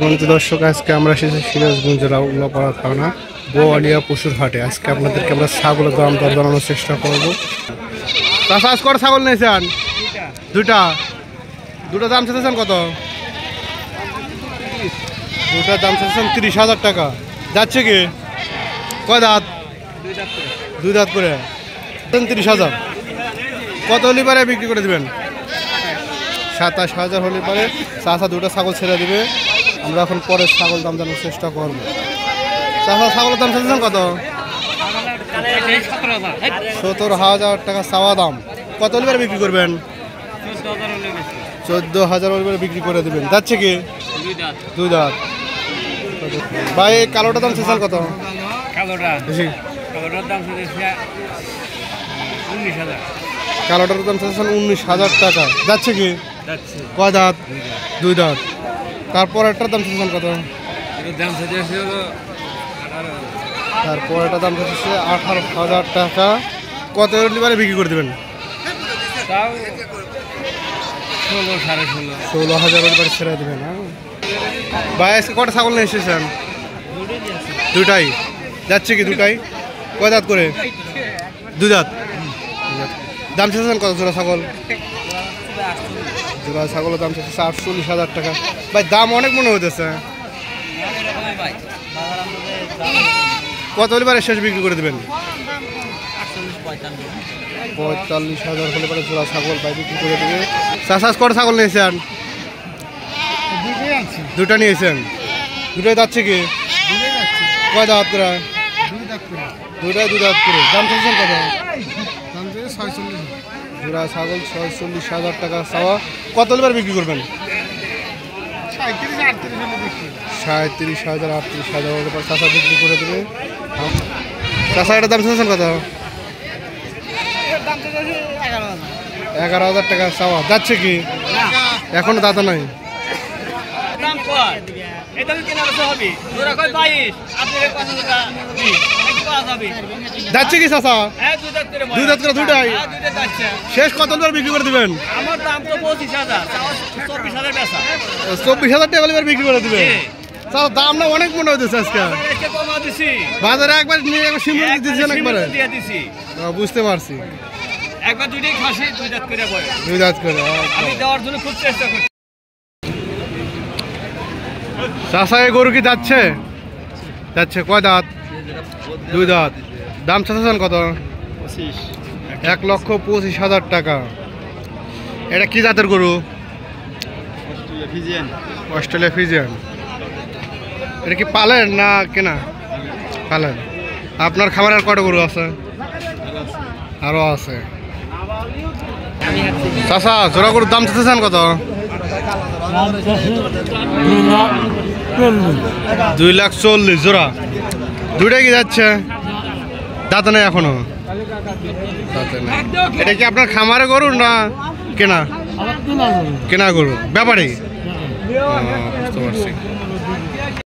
দর্শক, আজকে আমরা এসেছি সিরাজগঞ্জের উল্লাপাড়া থানা বোয়ালিয়া পশুর হাটে। আজকে আপনাদেরকে আমরা ছাগলের দাম দর জানানোর চেষ্টা করবো। চাচা, আজ কটা ছাগল নিয়েছেন? দুটা দাম চাইছেন কত? দুটার দাম চাইছেন 30,000 টাকা। যাচ্ছে কি? কয় দাঁত? দুই দাঁত করে 30,000। কত হলে পারে বিক্রি করে দেবেন? 27,000 হলে পারে চাচা দুটো ছাগল ছেড়ে দিবে। আমরা এখন পরে ছাগল দাম জানার চেষ্টা করবো। চাচা, ছাগলের দাম চাইছেন কত? 17,000 টাকা চাওয়া দাম। কত হলে পারে বিক্রি করবেন? 14,000 হলে পারে বিক্রি করে দেবেন। যাচ্ছে কি? দুই দাঁত। ভাই, কালোটার দাম চাইছেন কত? কালোটার দাম চাইছেন 19,000 টাকা। যাচ্ছে কি? কয় দাঁত? দুই দাঁত। তারপর একটার দাম চাইছেন কত? তারপর একটা দাম চাইছে 18,000 টাকা। কত হলে বিক্রি করে দেবেন? 16,000 হলে ছেড়ে দেবেন। ভাই, আজকে কটা ছাগল নিয়ে এসেছেন? দুটাই। যাচ্ছে কি? দুটাই। কয় দাঁত করে? দুই দাঁত। দাম চাইছেন কত জোড়া ছাগল? জোড়া ছাগলের দাম চাইছে 48,000 টাকা। ভাই, দাম অনেক মনে হইতেছে। কত হলে পারে শেষ বিক্রি করে দেবেন? 45,000 হলে পারে জোড়া ছাগল ভাই বিক্রি করে দেবে। চাষা, কটা ছাগল নিয়েছেন? দুটা নিয়েছেন। দুটাই যাচ্ছে কি? কয় দাঁত করে? দুটাই দুই দাঁত করে। দাম চাইছেন কত? জোড়া ছাগল 46,000 টাকা চাওয়া। কত হলে বিক্রি করবেন? 37,000 38,000 হলে পর চাষা বিক্রি করে দেবে। চাষা, এটার দাম চাইছেন কত? 11,000 টাকা চাওয়া। যাচ্ছে কি? এখনো দাঁতা নাই। যাচ্ছে কি চাচা? দুই দাঁত করে দুইটাই। শেষ কত বিক্রি করে দিবেন? 24,000 টাকা বিক্রি করে দিবেন। দাম না অনেক মনে হইতেছে আজকে বাজারে। একবার নিয়ে দিচ্ছেন একবারে। বুঝতে পারছি। একবার দুইটাই খাসি, দুই দাঁত করে আমি দেওয়ার জন্য খুব চেষ্টা করছি। চাচা, এই গরু কি যাচ্ছে? যাচ্ছে। কয় দাঁত? দুই দাঁত। দাম চাচ্ছেন কত? 1,25,000 টাকা। এটা কি জাতের গরু? Australia Friesian. এটা কি পালেন না কেনা? পালেন। আপনার খাবার আর কটা গরু আছে? আরো আছে। চাচা, জোড়া গরুর দাম চাচ্ছেন কত? 2,40,000 জোড়া। দুইটাই কি যাচ্ছে? দাঁত নেই এখনো? এটা কি আপনার খামারে গরু না কেনা? কেনা গরু। ব্যাপারী। বুঝতে পারছি।